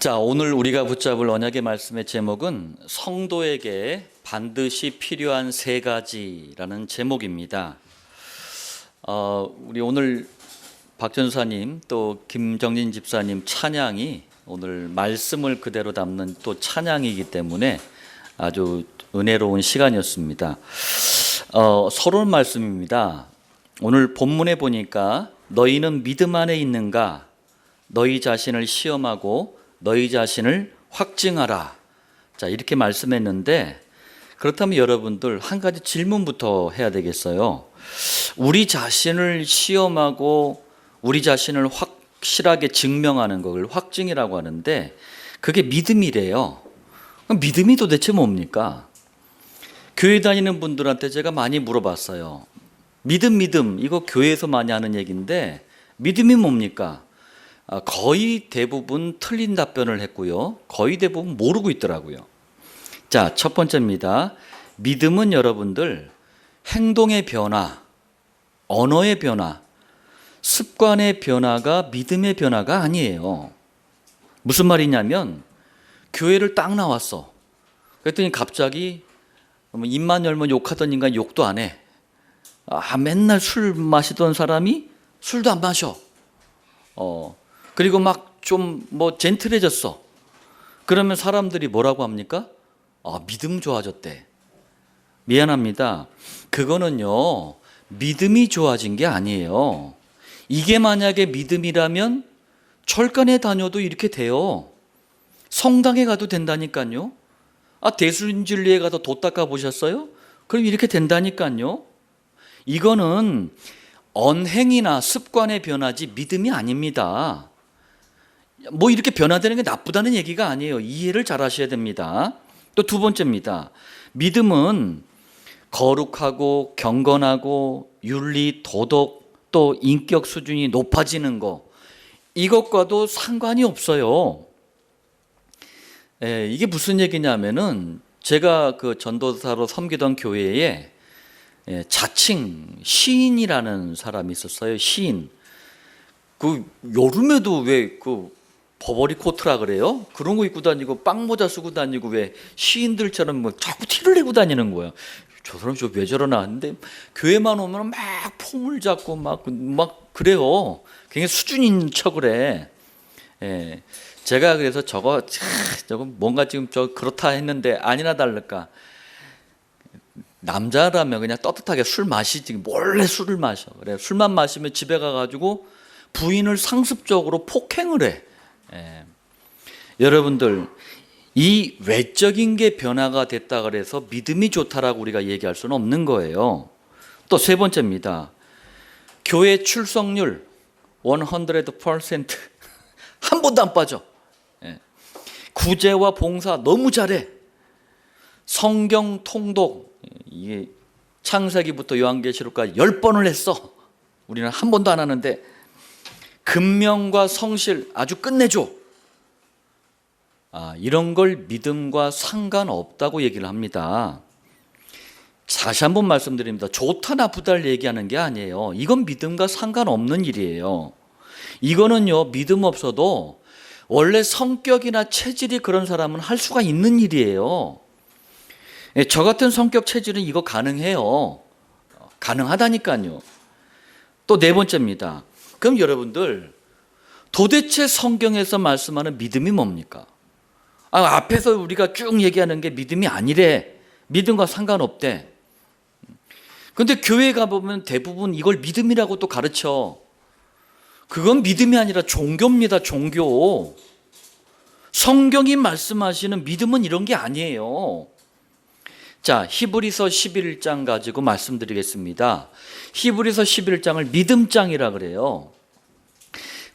자, 오늘 우리가 붙잡을 언약의 말씀의 제목은 성도에게 반드시 필요한 세 가지라는 제목입니다. 우리 오늘 박전사님 또 김정진 집사님 찬양이 오늘 말씀을 그대로 담는 또 찬양이기 때문에 아주 은혜로운 시간이었습니다. 서론 말씀입니다. 오늘 본문에 보니까 너희는 믿음 안에 있는가? 너희 자신을 시험하고 너희 자신을 확증하라. 자, 이렇게 말씀했는데, 그렇다면 여러분들 한 가지 질문부터 해야 되겠어요. 우리 자신을 시험하고 우리 자신을 확실하게 증명하는 걸 확증이라고 하는데, 그게 믿음이래요. 그럼 믿음이 도대체 뭡니까? 교회 다니는 분들한테 제가 많이 물어봤어요. 믿음, 이거 교회에서 많이 하는 얘기인데 믿음이 뭡니까? 거의 대부분 틀린 답변을 했고요. 거의 대부분 모르고 있더라고요. 자, 첫 번째입니다. 믿음은 여러분들 행동의 변화, 언어의 변화, 습관의 변화가 믿음의 변화가 아니에요. 무슨 말이냐면 교회를 딱 나왔어. 그랬더니 갑자기 입만 열면 욕하던 인간 욕도 안 해. 맨날 술 마시던 사람이 술도 안 마셔. 그리고 막 좀 젠틀해졌어. 그러면 사람들이 뭐라고 합니까? 믿음 좋아졌대. 미안합니다. 그거는요, 믿음이 좋아진 게 아니에요. 이게 만약에 믿음이라면 철간에 다녀도 이렇게 돼요. 성당에 가도 된다니까요. 대순진리에 가서 도 닦아 보셨어요? 그럼 이렇게 된다니까요. 이거는 언행이나 습관의 변화지 믿음이 아닙니다. 이렇게 변화되는 게 나쁘다는 얘기가 아니에요. 이해를 잘 하셔야 됩니다. 또 두 번째입니다. 믿음은 거룩하고 경건하고 윤리, 도덕, 또 인격 수준이 높아지는 거, 이것과도 상관이 없어요. 이게 무슨 얘기냐면은 제가 그 전도사로 섬기던 교회에 자칭 시인이라는 사람이 있었어요. 시인. 그 여름에도 왜 버버리 코트라 그래요? 그런 거 입고 다니고 빵모자 쓰고 다니고 왜 시인들처럼 자꾸 티를 내고 다니는 거예요. 저 사람 왜 저러나 하는데 교회만 오면 막 폼을 잡고 막 그래요. 굉장히 수준 있는 척을 해. 제가 그래서 저거 뭔가 지금 그렇다 했는데 아니나 다를까. 남자라면 그냥 떳떳하게 술 마시지 몰래 술을 마셔. 그래, 술만 마시면 집에 가가지고 부인을 상습적으로 폭행을 해. 여러분들, 이 외적인 게 변화가 됐다 그래서 믿음이 좋다라고 우리가 얘기할 수는 없는 거예요. 또 세 번째입니다. 교회 출석률 100% 한 번도 안 빠져. 구제와 봉사 너무 잘해. 성경 통독, 이게 창세기부터 요한계시록까지 10번을 했어. 우리는 한 번도 안 하는데 금명과 성실 아주 끝내줘. 이런 걸 믿음과 상관없다고 얘기를 합니다. 다시 한번 말씀드립니다. 좋다 나쁘다를 얘기하는 게 아니에요. 이건 믿음과 상관없는 일이에요. 이거는요, 믿음 없어도 원래 성격이나 체질이 그런 사람은 할 수가 있는 일이에요. 저 같은 성격 체질은 이거 가능해요. 가능하다니까요. 또 네 번째입니다. 그럼 여러분들, 도대체 성경에서 말씀하는 믿음이 뭡니까? 앞에서 우리가 쭉 얘기하는 게 믿음이 아니래. 믿음과 상관없대. 그런데 교회에 가보면 대부분 이걸 믿음이라고 또 가르쳐. 그건 믿음이 아니라 종교입니다. 종교. 성경이 말씀하시는 믿음은 이런 게 아니에요. 자, 히브리서 11장 가지고 말씀드리겠습니다. 히브리서 11장을 믿음장이라 그래요.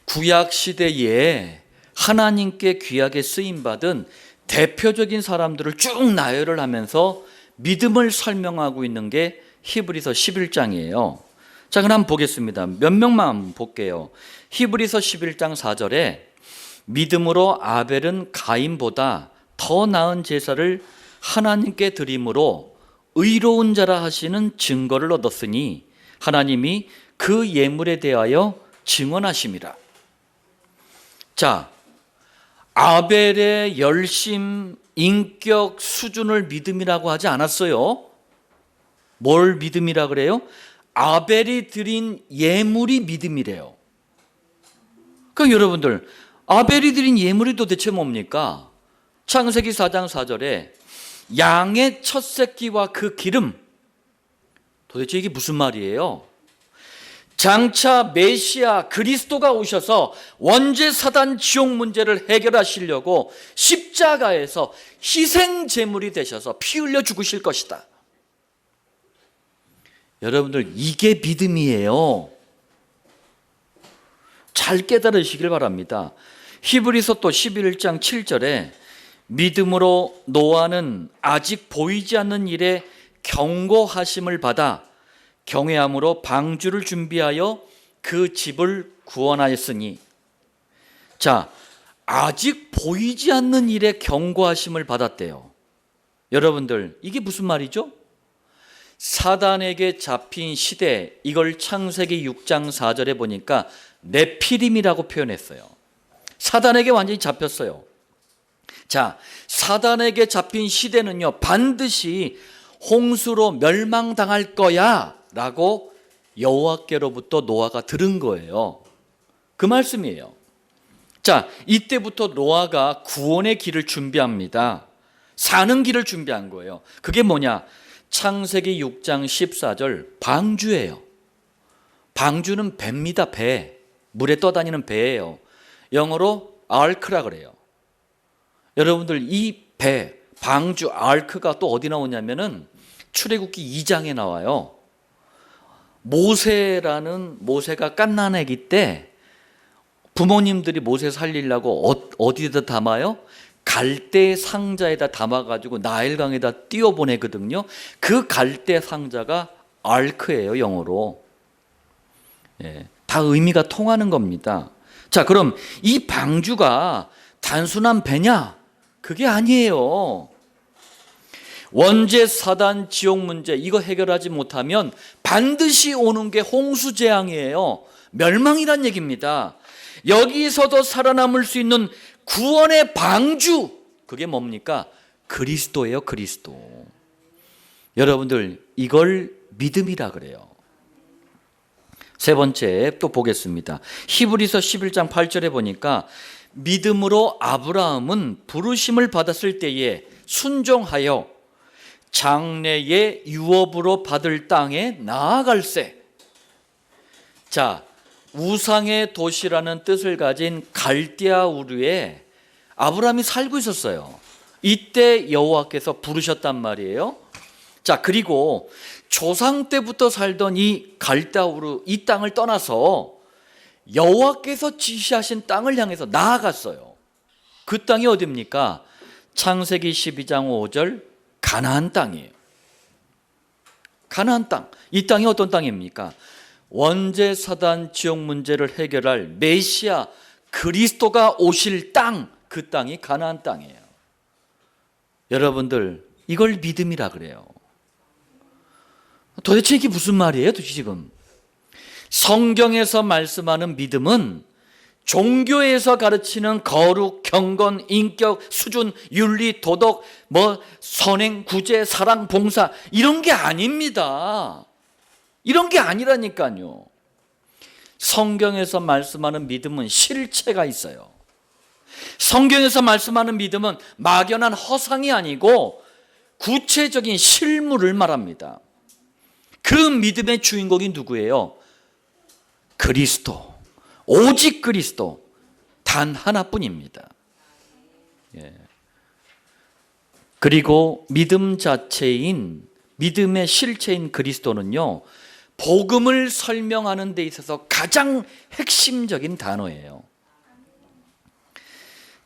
구약 시대에 하나님께 귀하게 쓰임받은 대표적인 사람들을 쭉 나열을 하면서 믿음을 설명하고 있는 게 히브리서 11장이에요. 자, 그럼 한번 보겠습니다. 몇 명만 볼게요. 히브리서 11장 4절에 믿음으로 아벨은 가인보다 더 나은 제사를 하나님께 드림으로 의로운 자라 하시는 증거를 얻었으니 하나님이 그 예물에 대하여 증언하심이라. 자, 아벨의 열심, 인격 수준을 믿음이라고 하지 않았어요. 뭘 믿음이라 그래요? 아벨이 드린 예물이 믿음이래요. 그럼 여러분들, 아벨이 드린 예물이 도대체 뭡니까? 창세기 4장 4절에 양의 첫 새끼와 그 기름, 도대체 이게 무슨 말이에요? 장차 메시아 그리스도가 오셔서 원죄 사단 지옥 문제를 해결하시려고 십자가에서 희생 제물이 되셔서 피 흘려 죽으실 것이다. 여러분들, 이게 믿음이에요. 잘 깨달으시길 바랍니다. 히브리서 또 11장 7절에 믿음으로 노아는 아직 보이지 않는 일에 경고하심을 받아 경외함으로 방주를 준비하여 그 집을 구원하였으니. 자, 아직 보이지 않는 일에 경고하심을 받았대요. 여러분들, 이게 무슨 말이죠? 사단에게 잡힌 시대, 이걸 창세기 6장 4절에 보니까 네피림이라고 표현했어요. 사단에게 완전히 잡혔어요. 자, 사단에게 잡힌 시대는요, 반드시 홍수로 멸망당할 거야 라고 여호와께로부터 노아가 들은 거예요. 그 말씀이에요. 자, 이때부터 노아가 구원의 길을 준비합니다. 사는 길을 준비한 거예요. 그게 뭐냐? 창세기 6장 14절 방주예요. 방주는 배입니다. 배. 물에 떠다니는 배예요. 영어로 알크라 그래요. 여러분들, 이 배, 방주, 알크가 또 어디 나오냐면은 출애굽기 2장에 나와요. 모세가 갓난아기 때 부모님들이 모세 살리려고 어디다 담아요? 갈대 상자에다 담아가지고 나일강에다 띄워보내거든요. 그 갈대 상자가 알크예요, 영어로. 예, 다 의미가 통하는 겁니다. 자, 그럼 이 방주가 단순한 배냐? 그게 아니에요. 원죄 사단 지옥 문제, 이거 해결하지 못하면 반드시 오는 게 홍수재앙이에요. 멸망이란 얘기입니다. 여기서도 살아남을 수 있는 구원의 방주, 그게 뭡니까? 그리스도예요. 그리스도. 여러분들, 이걸 믿음이라 그래요. 세 번째 또 보겠습니다. 히브리서 11장 8절에 보니까 믿음으로 아브라함은 부르심을 받았을 때에 순종하여 장래의 유업으로 받을 땅에 나아갈세. 자, 우상의 도시라는 뜻을 가진 갈대아 우르에 아브라함이 살고 있었어요. 이때 여호와께서 부르셨단 말이에요. 자, 그리고 조상 때부터 살던 이 갈대아 우르, 이 땅을 떠나서 여호와께서 지시하신 땅을 향해서 나아갔어요. 그 땅이 어디입니까? 창세기 12장 5절 가나안 땅이에요. 가나안 땅. 이 땅이 어떤 땅입니까? 원죄 사단 지옥 문제를 해결할 메시아 그리스도가 오실 땅, 그 땅이 가나안 땅이에요. 여러분들, 이걸 믿음이라 그래요. 도대체 이게 무슨 말이에요? 도대체 지금 성경에서 말씀하는 믿음은 종교에서 가르치는 거룩, 경건, 인격, 수준, 윤리, 도덕, 선행, 구제, 사랑, 봉사, 이런 게 아닙니다. 이런 게 아니라니까요. 성경에서 말씀하는 믿음은 실체가 있어요. 성경에서 말씀하는 믿음은 막연한 허상이 아니고 구체적인 실물을 말합니다. 그 믿음의 주인공이 누구예요? 그리스도. 오직 그리스도. 단 하나뿐입니다. 예. 그리고 믿음 자체인, 믿음의 실체인 그리스도는요, 복음을 설명하는 데 있어서 가장 핵심적인 단어예요.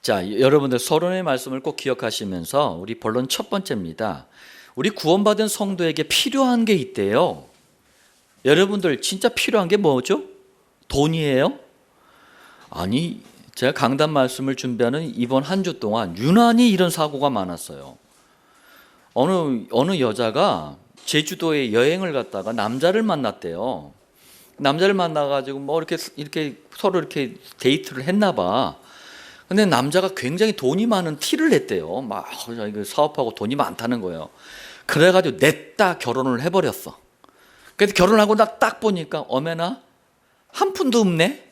자, 여러분들 서론의 말씀을 꼭 기억하시면서 우리 본론 첫 번째입니다. 우리 구원받은 성도에게 필요한 게 있대요. 여러분들 진짜 필요한 게 뭐죠? 돈이에요? 아니, 제가 강단 말씀을 준비하는 이번 한 주 동안 유난히 이런 사고가 많았어요. 어느 여자가 제주도에 여행을 갔다가 남자를 만났대요. 남자를 만나가지고 이렇게 서로 이렇게 데이트를 했나 봐. 근데 남자가 굉장히 돈이 많은 티를 냈대요. 막 이거 사업하고 돈이 많다는 거예요. 그래가지고 냈다 결혼을 해버렸어. 그래서 결혼하고 딱 보니까 어메나 한 푼도 없네.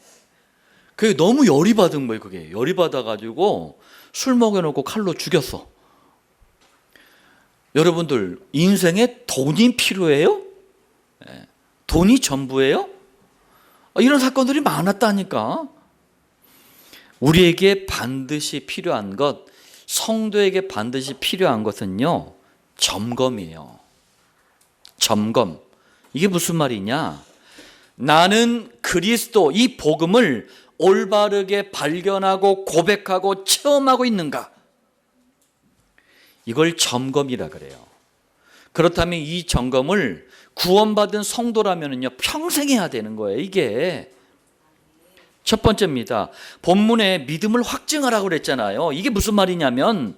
그게 너무 열이 받은 거예요. 그게 열이 받아가지고 술 먹여놓고 칼로 죽였어. 여러분들 인생에 돈이 필요해요? 돈이 전부예요? 이런 사건들이 많았다니까. 우리에게 반드시 필요한 것, 성도에게 반드시 필요한 것은요, 점검이에요. 점검. 이게 무슨 말이냐? 나는 그리스도, 이 복음을 올바르게 발견하고 고백하고 체험하고 있는가? 이걸 점검이라 그래요. 그렇다면 이 점검을 구원받은 성도라면요, 평생 해야 되는 거예요. 이게 첫 번째입니다. 본문에 믿음을 확증하라고 그랬잖아요. 이게 무슨 말이냐면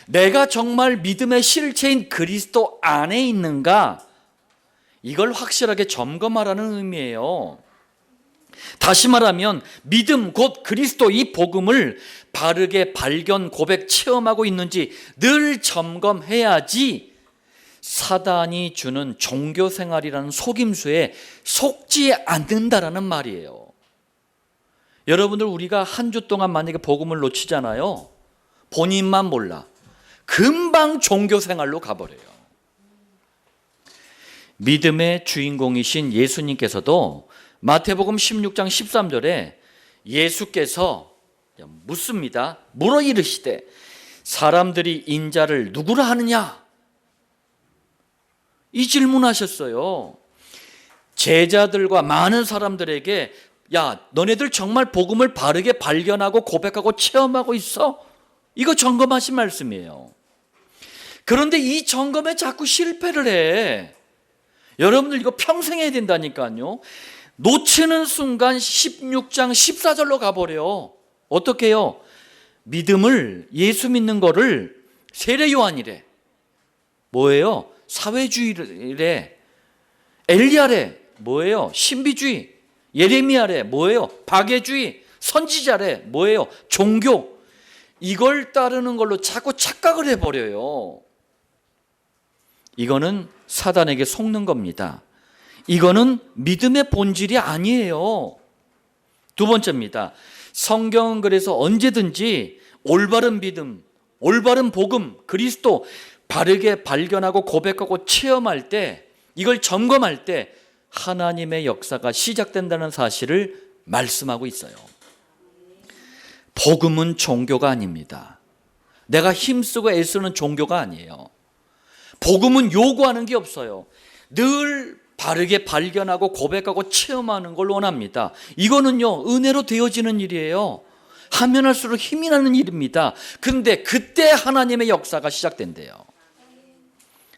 내가 정말 믿음의 실체인 그리스도 안에 있는가, 이걸 확실하게 점검하라는 의미예요. 다시 말하면 믿음 곧 그리스도, 이 복음을 바르게 발견, 고백, 체험하고 있는지 늘 점검해야지 사단이 주는 종교생활이라는 속임수에 속지 않는다라는 말이에요. 여러분들, 우리가 한 주 동안 만약에 복음을 놓치잖아요. 본인만 몰라. 금방 종교생활로 가버려요. 믿음의 주인공이신 예수님께서도 마태복음 16장 13절에 예수께서 묻습니다. 물어 이르시되 사람들이 인자를 누구라 하느냐? 이 질문하셨어요. 제자들과 많은 사람들에게 야, 너네들 정말 복음을 바르게 발견하고 고백하고 체험하고 있어? 이거 점검하신 말씀이에요. 그런데 이 점검에 자꾸 실패를 해. 여러분들 이거 평생 해야 된다니까요. 놓치는 순간 16장 14절로 가버려. 어떻게 해요? 믿음을, 예수 믿는 거를 세례 요한이래. 뭐예요? 사회주의래. 엘리야래. 뭐예요? 신비주의. 예레미야래. 뭐예요? 박애주의. 선지자래. 뭐예요? 종교. 이걸 따르는 걸로 자꾸 착각을 해버려요. 이거는 사단에게 속는 겁니다. 이거는 믿음의 본질이 아니에요. 두 번째입니다. 성경은 그래서 언제든지 올바른 믿음, 올바른 복음, 그리스도 바르게 발견하고 고백하고 체험할 때, 이걸 점검할 때 하나님의 역사가 시작된다는 사실을 말씀하고 있어요. 복음은 종교가 아닙니다. 내가 힘쓰고 애쓰는 종교가 아니에요. 복음은 요구하는 게 없어요. 늘 바르게 발견하고 고백하고 체험하는 걸 원합니다. 이거는요, 은혜로 되어지는 일이에요. 하면 할수록 힘이 나는 일입니다. 근데 그때 하나님의 역사가 시작된대요.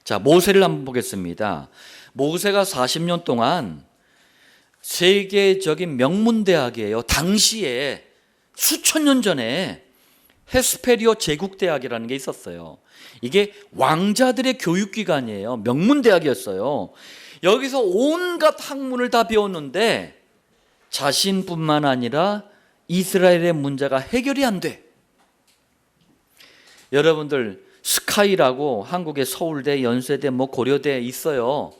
자, 모세를 한번 보겠습니다. 모세가 40년 동안 세계적인 명문대학이에요. 당시에 수천 년 전에 헤스페리오 제국대학이라는 게 있었어요. 이게 왕자들의 교육기관이에요. 명문대학이었어요. 여기서 온갖 학문을 다 배웠는데 자신뿐만 아니라 이스라엘의 문제가 해결이 안 돼. 여러분들, 스카이라고 한국의 서울대, 연세대, 고려대 있어요.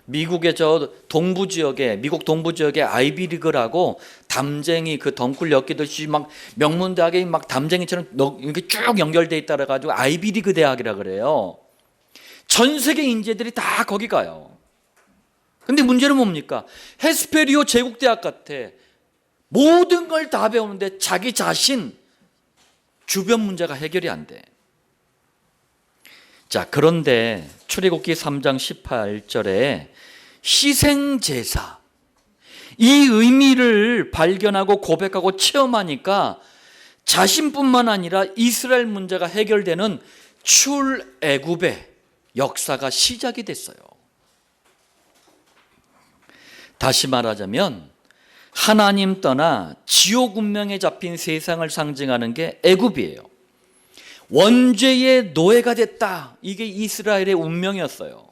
미국의 저 동부 지역에, 미국 동부 지역에 아이비리그라고 담쟁이 그 덩굴 엮이듯이 막 명문대학에 막 담쟁이처럼 이렇게 쭉 연결돼 있다라 가지고 아이비리그 대학이라 그래요. 전 세계 인재들이 다 거기 가요. 근데 문제는 뭡니까? 헤스페리오 제국대학 같아. 모든 걸 다 배우는데 자기 자신 주변 문제가 해결이 안 돼. 자, 그런데 출애굽기 3장 18절에 희생제사, 이 의미를 발견하고 고백하고 체험하니까 자신뿐만 아니라 이스라엘 문제가 해결되는 출애굽의 역사가 시작이 됐어요. 다시 말하자면 하나님 떠나 지옥 운명에 잡힌 세상을 상징하는 게 애굽이에요. 원죄의 노예가 됐다. 이게 이스라엘의 운명이었어요.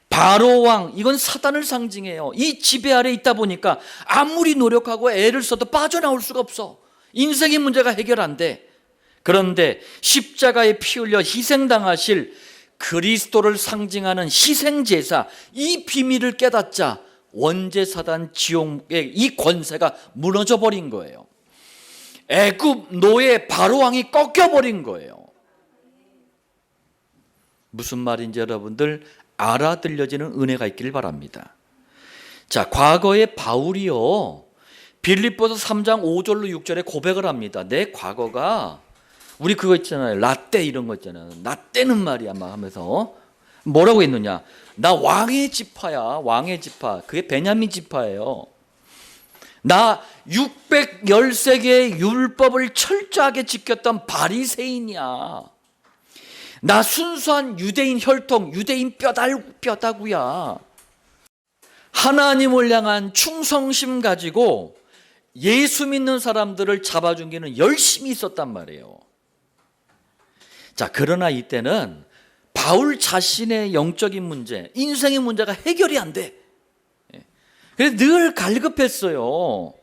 바로 왕, 이건 사단을 상징해요. 이 지배 아래 있다 보니까 아무리 노력하고 애를 써도 빠져나올 수가 없어. 인생의 문제가 해결 안 돼. 그런데 십자가에 피 흘려 희생당하실 그리스도를 상징하는 희생제사, 이 비밀을 깨닫자 원죄사단 지옥의 이 권세가 무너져 버린 거예요. 애굽 노예 바로왕이 꺾여버린 거예요. 무슨 말인지 여러분들 알아들려지는 은혜가 있길 바랍니다. 자, 과거에 바울이요, 빌립보서 3장 5절로 6절에 고백을 합니다. 내 과거가, 우리 그거 있잖아요, 라떼 이런 거 있잖아요. 나 때는 말이야 막 하면서 뭐라고 했느냐, 나 왕의 지파야. 왕의 지파, 그게 베냐민 지파예요. 나 613개의 율법을 철저하게 지켰던 바리새인이야. 나 순수한 유대인 혈통, 유대인 뼈다구야. 하나님을 향한 충성심 가지고 예수 믿는 사람들을 잡아주기는 열심히 있었단 말이에요. 자, 그러나 이때는 바울 자신의 영적인 문제, 인생의 문제가 해결이 안 돼. 그래서 늘 갈급했어요.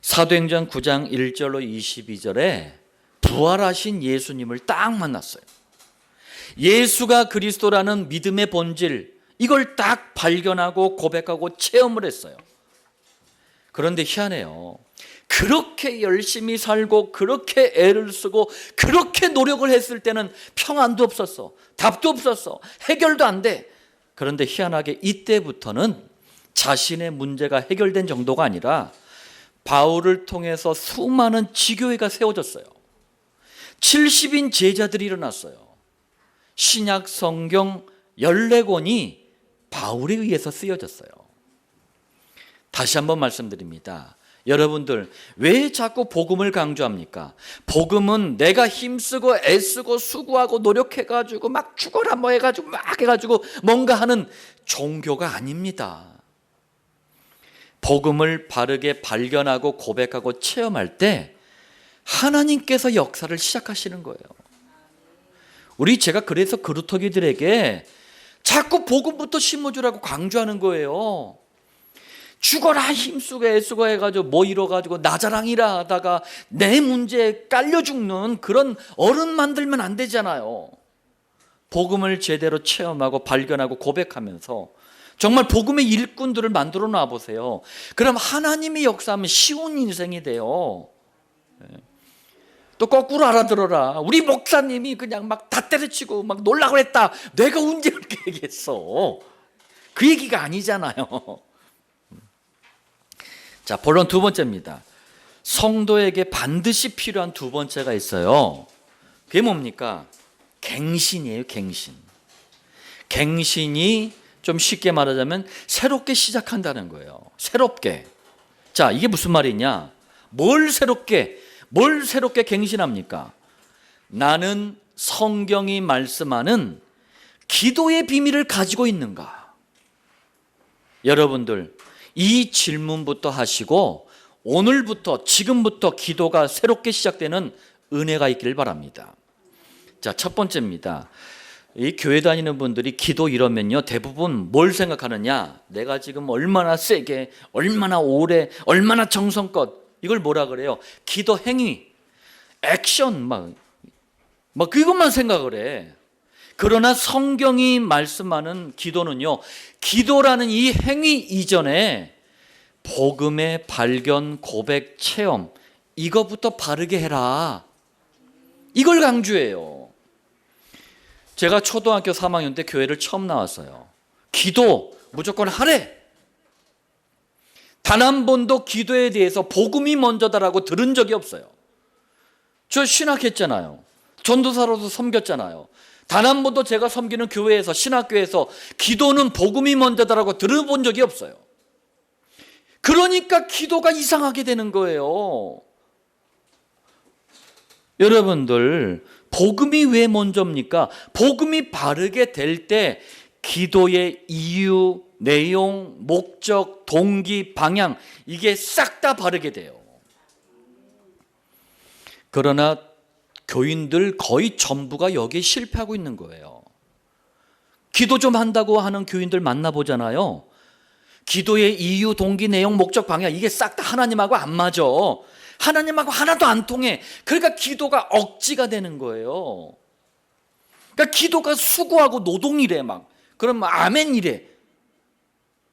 사도행전 9장 1절로 22절에 부활하신 예수님을 딱 만났어요. 예수가 그리스도라는 믿음의 본질, 이걸 딱 발견하고 고백하고 체험을 했어요. 그런데 희한해요. 그렇게 열심히 살고 그렇게 애를 쓰고 그렇게 노력을 했을 때는 평안도 없었어. 답도 없었어. 해결도 안 돼. 그런데 희한하게 이때부터는 자신의 문제가 해결된 정도가 아니라 바울을 통해서 수많은 지교회가 세워졌어요. 70인 제자들이 일어났어요. 신약 성경 14권이 바울에 의해서 쓰여졌어요. 다시 한번 말씀드립니다. 여러분들 왜 자꾸 복음을 강조합니까? 복음은 내가 힘쓰고 애쓰고 수고하고 노력해가지고 막 죽어라 뭐 해가지고 막 해가지고 뭔가 하는 종교가 아닙니다. 복음을 바르게 발견하고 고백하고 체험할 때 하나님께서 역사를 시작하시는 거예요. 제가 그래서 그루터기들에게 자꾸 복음부터 심어주라고 강조하는 거예요. 죽어라 힘쓰고 애쓰고 해가지고 뭐 이뤄가지고 나 자랑이라 하다가 내 문제에 깔려 죽는 그런 어른 만들면 안 되잖아요. 복음을 제대로 체험하고 발견하고 고백하면서 정말 복음의 일꾼들을 만들어 놔보세요. 그럼 하나님이 역사하면 쉬운 인생이 돼요. 또 거꾸로 알아들어라. 우리 목사님이 그냥 막 다 때려치고 막 놀라고 했다. 내가 언제 그렇게 얘기했어? 그 얘기가 아니잖아요. 자, 본론 두 번째입니다. 성도에게 반드시 필요한 두 번째가 있어요. 그게 뭡니까? 갱신이에요. 갱신. 갱신이 좀 쉽게 말하자면 새롭게 시작한다는 거예요. 새롭게. 자, 이게 무슨 말이냐? 뭘 새롭게 갱신합니까? 나는 성경이 말씀하는 기도의 비밀을 가지고 있는가? 여러분들 이 질문부터 하시고 오늘부터 지금부터 기도가 새롭게 시작되는 은혜가 있기를 바랍니다. 자, 첫 번째입니다. 이 교회 다니는 분들이 기도 이러면요 대부분 뭘 생각하느냐, 내가 지금 얼마나 세게 얼마나 오래 얼마나 정성껏, 이걸 뭐라 그래요? 기도 행위, 액션 막 그것만 생각을 해. 그러나 성경이 말씀하는 기도는요, 기도라는 이 행위 이전에 복음의 발견, 고백, 체험, 이것부터 바르게 해라, 이걸 강조해요. 제가 초등학교 3학년 때 교회를 처음 나왔어요. 기도 무조건 하래. 단 한 번도 기도에 대해서 복음이 먼저다라고 들은 적이 없어요. 저 신학했잖아요. 전도사로서 섬겼잖아요. 단 한 번도 제가 섬기는 교회에서, 신학교에서 기도는 복음이 먼저다라고 들어본 적이 없어요. 그러니까 기도가 이상하게 되는 거예요. 여러분들 복음이 왜 먼저입니까? 복음이 바르게 될 때 기도의 이유, 내용, 목적, 동기, 방향, 이게 싹 다 바르게 돼요. 그러나 교인들 거의 전부가 여기에 실패하고 있는 거예요. 기도 좀 한다고 하는 교인들 만나보잖아요. 기도의 이유, 동기, 내용, 목적, 방향, 이게 싹 다 하나님하고 안 맞아. 하나님하고 하나도 안 통해. 그러니까 기도가 억지가 되는 거예요. 그러니까 기도가 수고하고 노동이래 막. 그럼 아멘이래.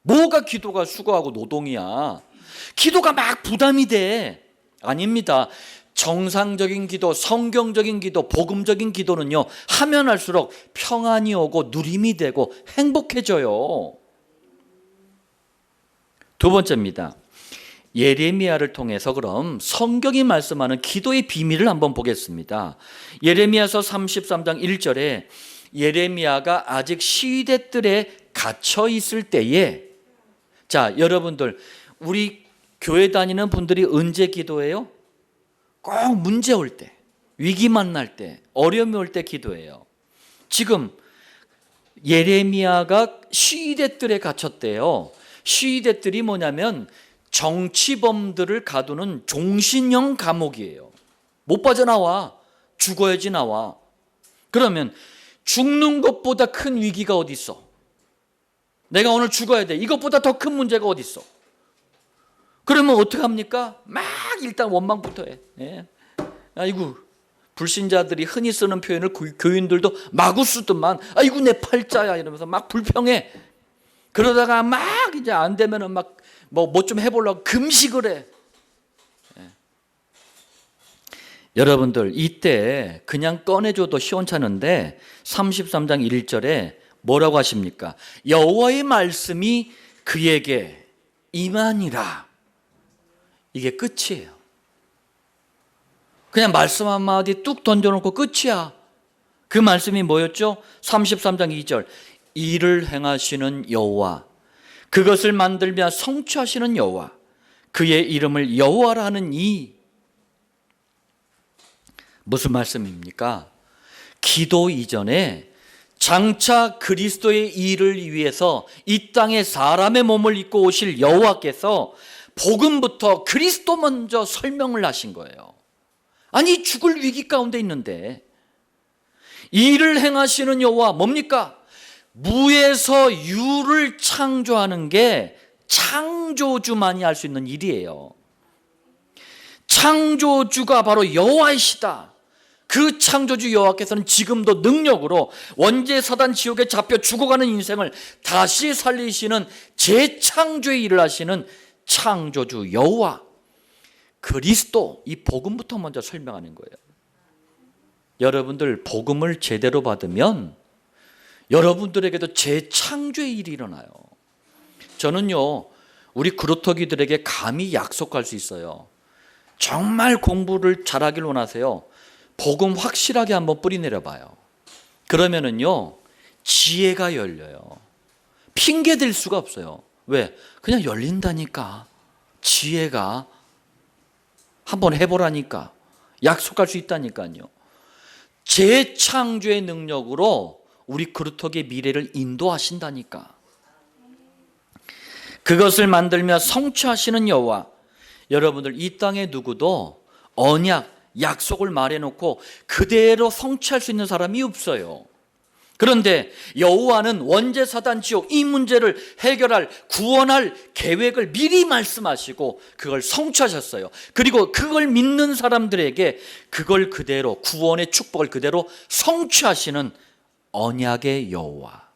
뭐가 기도가 수고하고 노동이야? 기도가 막 부담이 돼. 아닙니다. 정상적인 기도, 성경적인 기도, 복음적인 기도는요, 하면 할수록 평안이 오고 누림이 되고 행복해져요. 두 번째입니다. 예레미야를 통해서 그럼 성경이 말씀하는 기도의 비밀을 한번 보겠습니다. 예레미야서 33장 1절에 예레미야가 아직 시위대들에 갇혀 있을 때에, 자, 여러분들, 우리 교회 다니는 분들이 언제 기도해요? 꼭 문제 올 때, 위기 만날 때, 어려움이 올 때 기도해요. 지금 예레미야가 시위대들에 갇혔대요. 시위대들이 뭐냐면 정치범들을 가두는 종신형 감옥이에요. 못 빠져나와. 죽어야지 나와. 그러면 죽는 것보다 큰 위기가 어디 있어? 내가 오늘 죽어야 돼. 이것보다 더 큰 문제가 어디 있어? 그러면 어떻게 합니까? 막 일단 원망부터 해. 예. 아이고, 불신자들이 흔히 쓰는 표현을 교인들도 마구 쓰더만, 아이고 내 팔자야 이러면서 막 불평해. 그러다가 막 이제 안 되면은 막 뭐 좀 해보려고 금식을 해. 예. 여러분들, 이때 그냥 꺼내줘도 시원찮은데 33장 1절에 뭐라고 하십니까? 여호와의 말씀이 그에게 임하니라. 이게 끝이에요. 그냥 말씀 한마디 뚝 던져놓고 끝이야. 그 말씀이 뭐였죠? 33장 2절, 일을 행하시는 여호와, 그것을 만들며 성취하시는 여호와, 그의 이름을 여호와라 하는 이. 무슨 말씀입니까? 기도 이전에 장차 그리스도의 일을 위해서 이 땅에 사람의 몸을 입고 오실 여호와께서 복음부터 그리스도 먼저 설명을 하신 거예요. 아니, 죽을 위기 가운데 있는데 일을 행하시는 여호와 뭡니까? 무에서 유를 창조하는 게 창조주만이 할 수 있는 일이에요. 창조주가 바로 여호와이시다. 그 창조주 여호와께서는 지금도 능력으로 원죄 사단 지옥에 잡혀 죽어가는 인생을 다시 살리시는 재창조의 일을 하시는 창조주 여호와 그리스도, 이 복음부터 먼저 설명하는 거예요. 여러분들, 복음을 제대로 받으면 여러분들에게도 재창조의 일이 일어나요. 저는요, 우리 그루터기들에게 감히 약속할 수 있어요. 정말 공부를 잘하길 원하세요. 복음 확실하게 한번 뿌리 내려봐요. 그러면은요, 지혜가 열려요. 핑계 댈 수가 없어요. 왜? 그냥 열린다니까. 지혜가. 한번 해보라니까. 약속할 수 있다니까요. 재창조의 능력으로 우리 그루터기의 미래를 인도하신다니까. 그것을 만들며 성취하시는 여호와. 여러분들, 이 땅에 누구도 언약, 약속을 말해놓고 그대로 성취할 수 있는 사람이 없어요. 그런데 여호와는 원죄 사단 지옥 이 문제를 해결할, 구원할 계획을 미리 말씀하시고 그걸 성취하셨어요. 그리고 그걸 믿는 사람들에게 그걸 그대로, 구원의 축복을 그대로 성취하시는 언약의 여호와.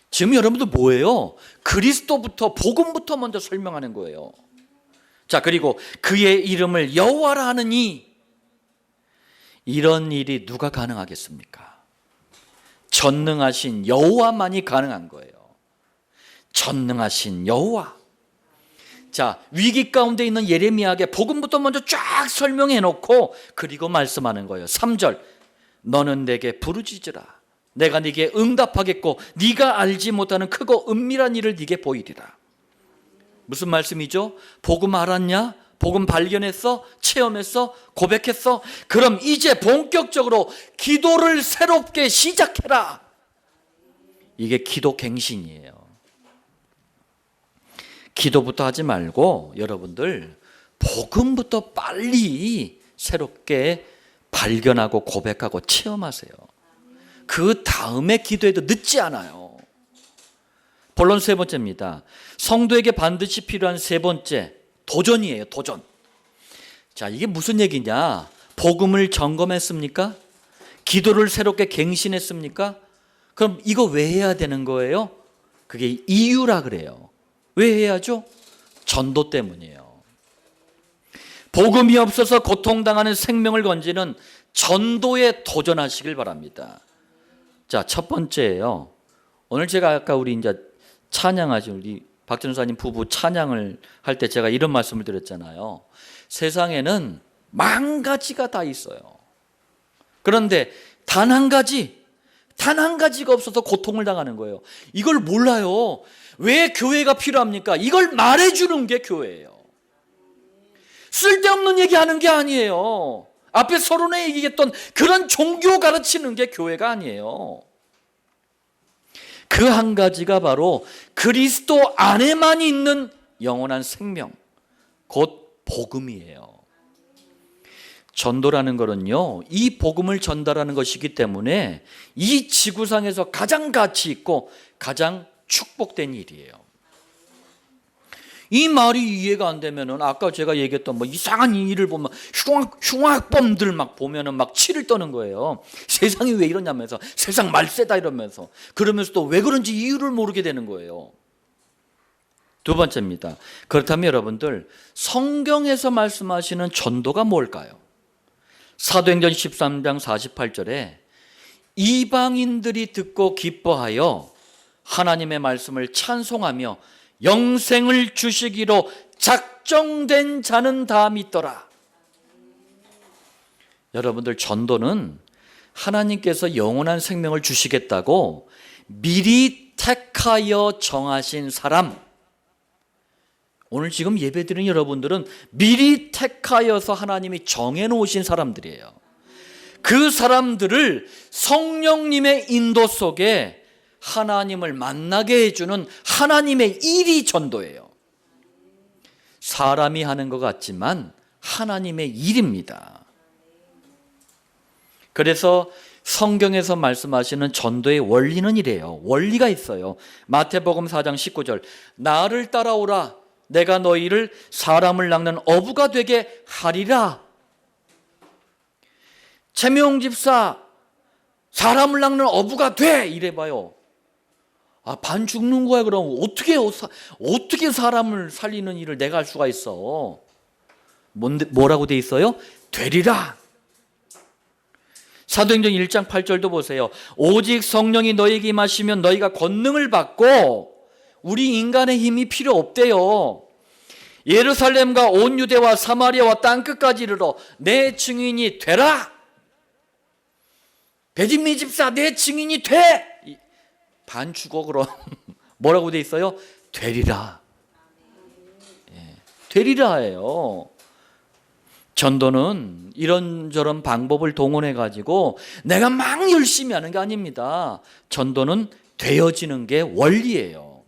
지금 여러분들 뭐예요? 그리스도부터, 복음부터 먼저 설명하는 거예요. 자, 그리고 그의 이름을 여호와라 하느니, 이런 일이 누가 가능하겠습니까? 전능하신 여호와만이 가능한 거예요. 전능하신 여호와. 자, 위기 가운데 있는 예레미야에게 복음부터 먼저 쫙 설명해 놓고 그리고 말씀하는 거예요. 3절, 너는 내게 부르짖으라. 내가 네게 응답하겠고 네가 알지 못하는 크고 은밀한 일을 네게 보이리라. 무슨 말씀이죠? 복음 알았냐? 복음 발견했어? 체험했어? 고백했어? 그럼 이제 본격적으로 기도를 새롭게 시작해라. 이게 기도 갱신이에요. 기도부터 하지 말고 여러분들 복음부터 빨리 새롭게 발견하고 고백하고 체험하세요. 그 다음에 기도해도 늦지 않아요. 본론 세 번째입니다. 성도에게 반드시 필요한 세 번째, 도전이에요. 도전. 자, 이게 무슨 얘기냐? 복음을 점검했습니까? 기도를 새롭게 갱신했습니까? 그럼 이거 왜 해야 되는 거예요? 그게 이유라 그래요. 왜 해야죠? 전도 때문이에요. 복음이 없어서 고통당하는 생명을 건지는 전도에 도전하시길 바랍니다. 자, 첫 번째예요. 오늘 제가 아까 우리 이제 찬양하신 우리 박전사님 부부 찬양을 할 때 제가 이런 말씀을 드렸잖아요. 세상에는 만 가지가 다 있어요. 그런데 단 한 가지가 없어서 고통을 당하는 거예요. 이걸 몰라요. 왜 교회가 필요합니까? 이걸 말해주는 게 교회예요. 쓸데없는 얘기하는 게 아니에요. 앞에 서론에 얘기했던 그런 종교 가르치는 게 교회가 아니에요. 그 한 가지가 바로 그리스도 안에만 있는 영원한 생명, 곧 복음이에요. 전도라는 것은요, 이 복음을 전달하는 것이기 때문에 이 지구상에서 가장 가치 있고 가장 축복된 일이에요. 이 말이 이해가 안 되면은 아까 제가 얘기했던 뭐 이상한 일을 보면 흉악범들 막 보면은 막 치를 떠는 거예요. 세상이 왜 이러냐면서, 세상 말세다 이러면서, 그러면서 또 왜 그런지 이유를 모르게 되는 거예요. 두 번째입니다. 그렇다면 여러분들, 성경에서 말씀하시는 전도가 뭘까요? 사도행전 13장 48절에 이방인들이 듣고 기뻐하여 하나님의 말씀을 찬송하며 영생을 주시기로 작정된 자는 다 믿더라. 여러분들, 전도는 하나님께서 영원한 생명을 주시겠다고 미리 택하여 정하신 사람, 오늘 지금 예배드리는 여러분들은 미리 택하여서 하나님이 정해놓으신 사람들이에요. 그 사람들을 성령님의 인도 속에 하나님을 만나게 해주는 하나님의 일이 전도예요. 사람이 하는 것 같지만 하나님의 일입니다. 그래서 성경에서 말씀하시는 전도의 원리는 이래요. 원리가 있어요. 마태복음 4장 19절, 나를 따라오라, 내가 너희를 사람을 낚는 어부가 되게 하리라. 최명 집사, 사람을 낚는 어부가 돼, 이래봐요. 아, 반 죽는 거야. 그럼 어떻게 사람을 살리는 일을 내가 할 수가 있어? 뭐라고 돼 있어요? 되리라. 사도행전 1장 8절도 보세요. 오직 성령이 너희에게 임하시면 너희가 권능을 받고, 우리 인간의 힘이 필요 없대요. 예루살렘과 온 유대와 사마리아와 땅끝까지 이르러 내 증인이 되라. 배진미 집사, 내 증인이 돼. 반 죽어 그럼. 뭐라고 돼 있어요? 되리라. 되리라예요. 전도는 이런저런 방법을 동원해 가지고 내가 막 열심히 하는 게 아닙니다. 전도는 되어지는 게 원리예요.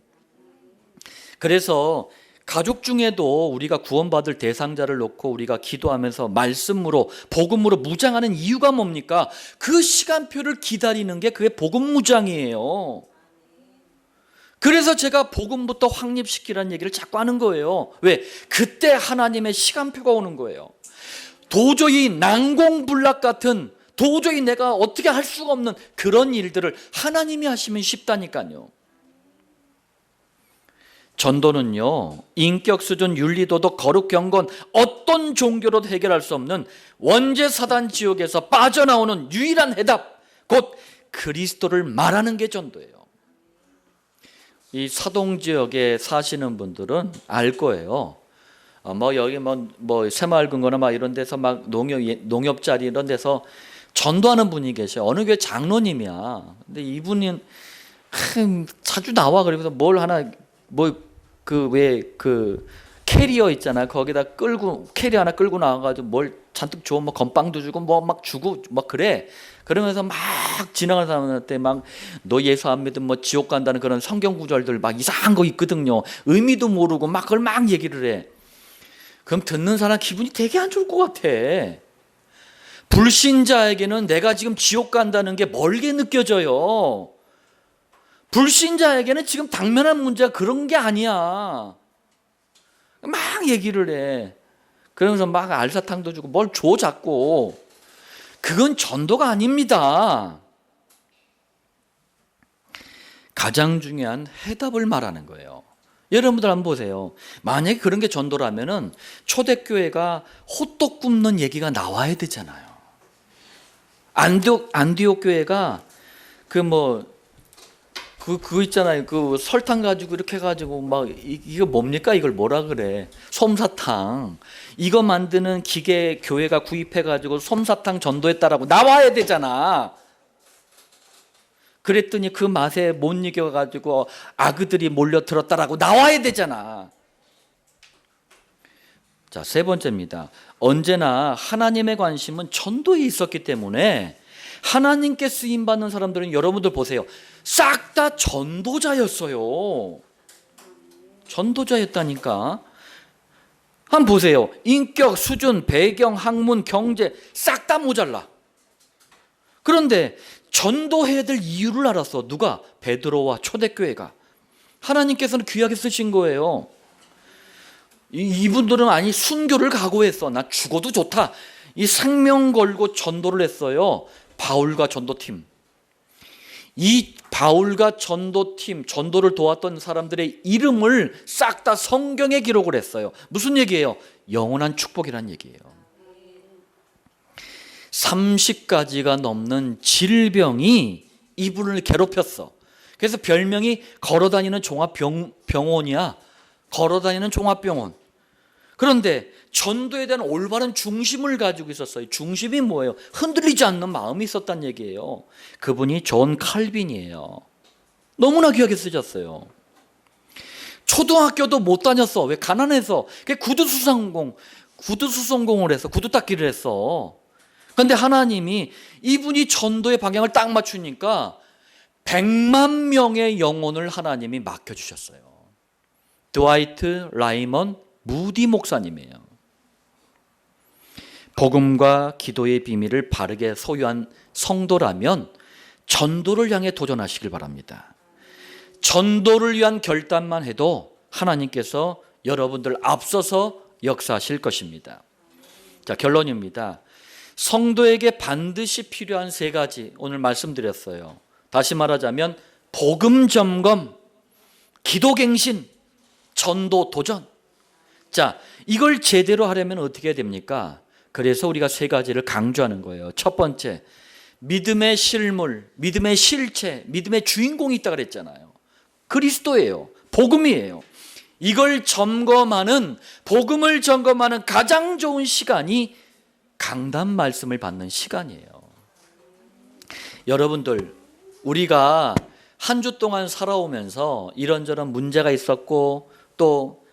그래서 가족 중에도 우리가 구원받을 대상자를 놓고 우리가 기도하면서 말씀으로, 복음으로 무장하는 이유가 뭡니까? 그 시간표를 기다리는 게 그게 복음 무장이에요. 그래서 제가 복음부터 확립시키라는 얘기를 자꾸 하는 거예요. 왜? 그때 하나님의 시간표가 오는 거예요. 도저히 난공불락 같은, 도저히 내가 어떻게 할 수가 없는 그런 일들을 하나님이 하시면 쉽다니까요. 전도는요, 인격 수준, 윤리도덕, 거룩, 경건, 어떤 종교로도 해결할 수 없는 원죄 사단 지옥에서 빠져나오는 유일한 해답, 곧 그리스도를 말하는 게 전도예요. 이 사동 지역에 사시는 분들은 알 거예요. 여기 새마을 근거나 막 이런 데서 막 농협자리 이런 데서 전도하는 분이 계셔요. 어느 교회 장로님이야. 근데 이분은 자주 나와. 그래서 캐리어 있잖아. 거기다 캐리어 하나 끌고 나와가지고 뭘 잔뜩 줘. 건빵도 주고 막 주고 막 그래. 그러면서 막 지나가는 사람한테 막 너 예수 안 믿으면 지옥 간다는 그런 성경 구절들 막 이상한 거 있거든요. 의미도 모르고 막 그걸 막 얘기를 해. 그럼 듣는 사람 기분이 되게 안 좋을 것 같아. 불신자에게는 내가 지금 지옥 간다는 게 멀게 느껴져요. 불신자에게는 지금 당면한 문제가 그런 게 아니야. 막 얘기를 해. 그러면서 막 알사탕도 주고 뭘 줘 자꾸. 그건 전도가 아닙니다. 가장 중요한 해답을 말하는 거예요. 여러분들 한번 보세요. 만약에 그런 게 전도라면은 초대교회가 호떡 굽는 얘기가 나와야 되잖아요. 안디옥 교회가 그거 있잖아요. 그 설탕 가지고 이렇게 해가지고 막 이거 뭡니까? 이걸 뭐라 그래? 솜사탕. 이거 만드는 기계 교회가 구입해가지고 솜사탕 전도했다라고 나와야 되잖아. 그랬더니 그 맛에 못 이겨가지고 아그들이 몰려들었다라고 나와야 되잖아. 자, 세 번째입니다. 언제나 하나님의 관심은 전도에 있었기 때문에 하나님께 쓰임받는 사람들은 여러분들 보세요. 싹 다 전도자였어요. 전도자였다니까. 한번 보세요. 인격, 수준, 배경, 학문, 경제 싹 다 모자라. 그런데 전도해야 될 이유를 알았어. 누가? 베드로와 초대교회가. 하나님께서는 귀하게 쓰신 거예요. 이분들은 아니 순교를 각오했어. 나 죽어도 좋다. 이 생명 걸고 전도를 했어요. 바울과 전도팀. 이 바울과 전도팀, 전도를 도왔던 사람들의 이름을 싹 다 성경에 기록을 했어요. 무슨 얘기예요? 영원한 축복이란 얘기예요. 30가지가 넘는 질병이 이분을 괴롭혔어. 그래서 별명이 걸어다니는 종합병원이야. 걸어다니는 종합병원. 그런데 전도에 대한 올바른 중심을 가지고 있었어요. 중심이 뭐예요? 흔들리지 않는 마음이 있었단 얘기예요. 그분이 존 칼빈이에요. 너무나 귀하게 쓰셨어요. 초등학교도 못 다녔어. 왜? 가난해서. 구두수성공을 해서 구두 닦기를 했어. 그런데 하나님이 이분이 전도의 방향을 딱 맞추니까 100만 명의 영혼을 하나님이 맡겨주셨어요. 드와이트 라이먼 무디 목사님이에요. 복음과 기도의 비밀을 바르게 소유한 성도라면 전도를 향해 도전하시길 바랍니다. 전도를 위한 결단만 해도 하나님께서 여러분들 앞서서 역사하실 것입니다. 자, 결론입니다. 성도에게 반드시 필요한 세 가지 오늘 말씀드렸어요. 다시 말하자면 복음 점검, 기도 갱신, 전도 도전. 자, 이걸 제대로 하려면 어떻게 해야 됩니까? 그래서 우리가 세 가지를 강조하는 거예요. 첫 번째, 믿음의 실물, 믿음의 실체, 믿음의 주인공이 있다 그랬잖아요. 그리스도예요. 복음이에요. 이걸 점검하는, 복음을 점검하는 가장 좋은 시간이 강단 말씀을 받는 시간이에요. 여러분들, 우리가 한 주 동안 살아오면서 이런저런 문제가 있었고 또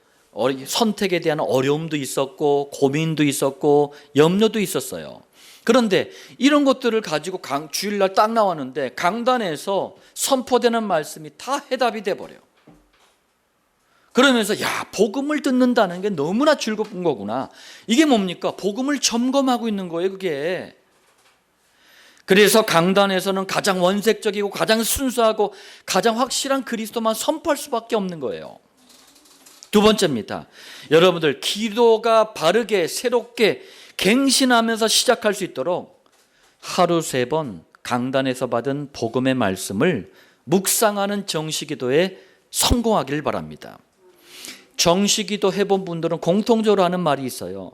선택에 대한 어려움도 있었고 고민도 있었고 염려도 있었어요. 그런데 이런 것들을 가지고 주일날 딱 나왔는데 강단에서 선포되는 말씀이 다 해답이 돼버려. 그러면서 야, 복음을 듣는다는 게 너무나 즐거운 거구나. 이게 뭡니까? 복음을 점검하고 있는 거예요, 그게. 그래서 강단에서는 가장 원색적이고 가장 순수하고 가장 확실한 그리스도만 선포할 수밖에 없는 거예요. 두 번째입니다. 여러분들, 기도가 바르게 새롭게 갱신하면서 시작할 수 있도록 하루 3번 강단에서 받은 복음의 말씀을 묵상하는 정시기도에 성공하길 바랍니다. 정시기도 해본 분들은 공통적으로 하는 말이 있어요.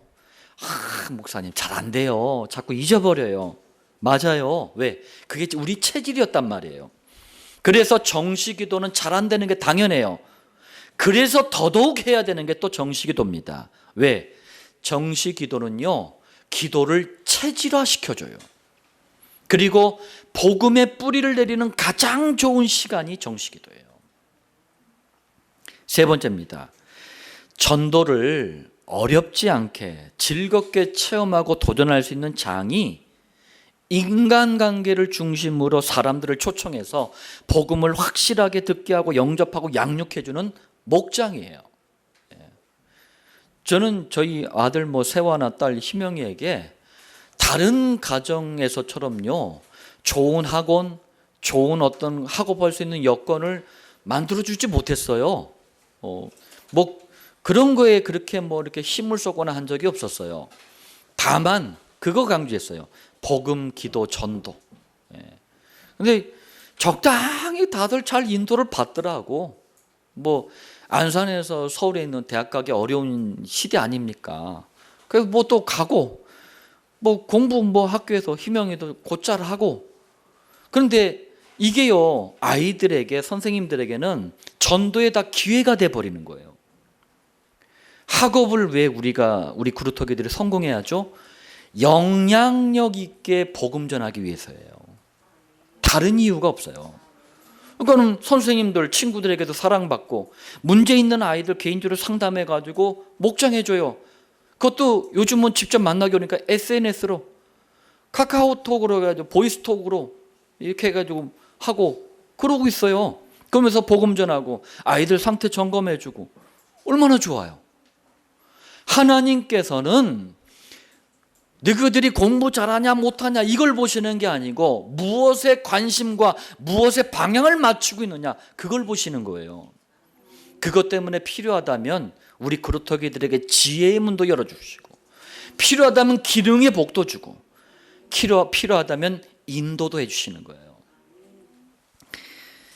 목사님 잘 안 돼요. 자꾸 잊어버려요. 맞아요. 왜? 그게 우리 체질이었단 말이에요. 그래서 정시기도는 잘 안 되는 게 당연해요. 그래서 더더욱 해야 되는 게 또 정시기도입니다. 왜? 정시기도는요, 기도를 체질화시켜줘요. 그리고 복음의 뿌리를 내리는 가장 좋은 시간이 정시기도예요. 세 번째입니다. 전도를 어렵지 않게 즐겁게 체험하고 도전할 수 있는 장이 인간관계를 중심으로 사람들을 초청해서 복음을 확실하게 듣게 하고 영접하고 양육해주는 목장이에요. 저는 저희 아들 세화나 딸 희명이에게 다른 가정에서처럼요, 좋은 학원, 좋은 어떤 학업할 수 있는 여건을 만들어주지 못했어요. 그런 거에 그렇게 뭐 이렇게 힘을 쏟거나 한 적이 없었어요. 다만 그거 강조했어요. 복음, 기도, 전도. 근데 적당히 다들 잘 인도를 받더라고. 뭐 안산에서 서울에 있는 대학 가기 어려운 시대 아닙니까? 그래서 뭐 또 가고 뭐 공부 뭐 학교에서 희명이도 곧잘 하고. 그런데 이게요, 아이들에게, 선생님들에게는 전도에 다 기회가 돼 버리는 거예요. 학업을 왜 우리 그루터기들이 성공해야죠? 영향력 있게 복음 전하기 위해서예요. 다른 이유가 없어요. 그러니까 선생님들, 친구들에게도 사랑받고 문제 있는 아이들 개인적으로 상담해가지고 목장해줘요. 그것도 요즘은 직접 만나기 오니까 SNS로, 카카오톡으로 해가지고 보이스톡으로 이렇게 해가지고 하고 그러고 있어요. 그러면서 복음 전하고 아이들 상태 점검해주고 얼마나 좋아요. 하나님께서는 너희들이 공부 잘하냐 못하냐 이걸 보시는 게 아니고 무엇에 관심과 무엇에 방향을 맞추고 있느냐 그걸 보시는 거예요. 그것 때문에 필요하다면 우리 그루터기들에게 지혜의 문도 열어주시고, 필요하다면 기능의 복도 주고, 필요하다면 인도도 해주시는 거예요.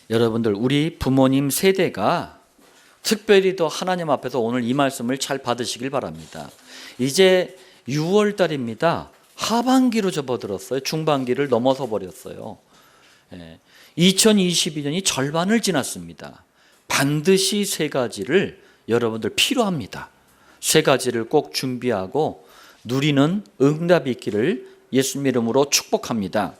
여러분들, 우리 부모님 세대가 특별히 더 하나님 앞에서 오늘 이 말씀을 잘 받으시길 바랍니다. 이제 6월 달입니다. 하반기로 접어들었어요. 중반기를 넘어서 버렸어요. 2022년이 절반을 지났습니다. 반드시 세 가지를 여러분들 필요합니다. 세 가지를 꼭 준비하고 누리는 응답이 있기를 예수님 이름으로 축복합니다.